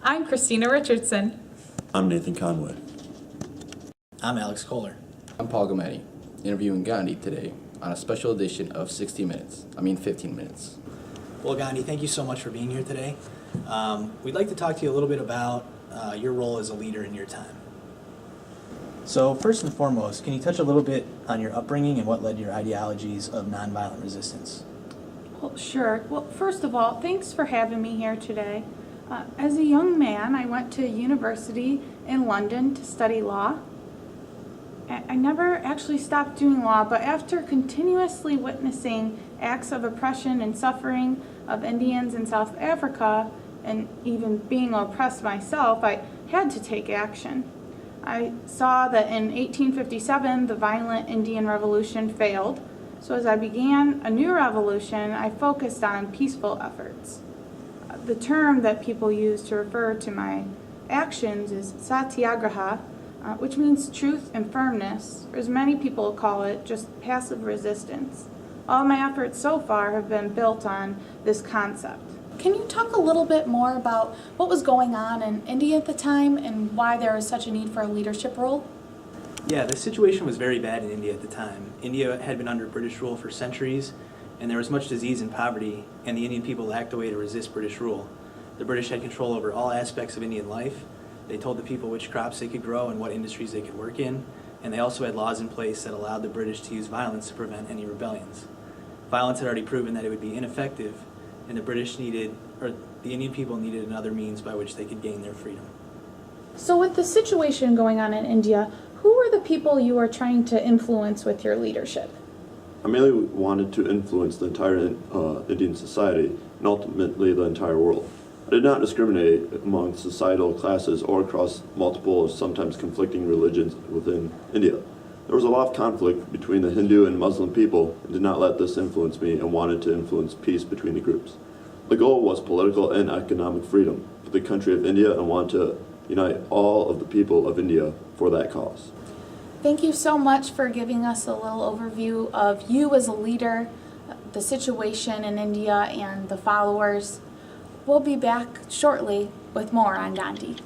I'm Christina Richardson. I'm Nathan Conway. I'm Alex Kohler. I'm Paul Gometti, interviewing Gandhi today on a special edition of 15 Minutes. Well, Gandhi, thank you so much for being here today. We'd like to talk to you a little bit about your role as a leader in your time. So first and foremost, can you touch a little bit on your upbringing and what led to your ideologies of nonviolent resistance? Well, sure. Well, first of all, thanks for having me here today. As a young man, I went to university in London to study law. I never actually stopped doing law, but after continuously witnessing acts of oppression and suffering of Indians in South Africa, and even being oppressed myself, I had to take action. I saw that in 1857 the violent Indian Revolution failed, so as I began a new revolution, I focused on peaceful efforts. The term that people use to refer to my actions is satyagraha, which means truth and firmness, or as many people call it, just passive resistance. All my efforts so far have been built on this concept. Can you talk a little bit more about what was going on in India at the time and why there was such a need for a leadership role? Yeah, the situation was very bad in India at the time. India had been under British rule for centuries, and there was much disease and poverty, and the Indian people lacked a way to resist British rule. The British had control over all aspects of Indian life. They told the people which crops they could grow and what industries they could work in, and they also had laws in place that allowed the British to use violence to prevent any rebellions. Violence had already proven that it would be ineffective, and the Indian people needed another means by which they could gain their freedom. So with the situation going on in India, who were the people you were trying to influence with your leadership? I mainly wanted to influence the entire Indian society and ultimately the entire world. I did not discriminate among societal classes or across multiple, sometimes conflicting religions within India. There was a lot of conflict between the Hindu and Muslim people and did not let this influence me and wanted to influence peace between the groups. The goal was political and economic freedom for the country of India and wanted to unite all of the people of India for that cause. Thank you so much for giving us a little overview of you as a leader, the situation in India, and the followers. We'll be back shortly with more on Gandhi.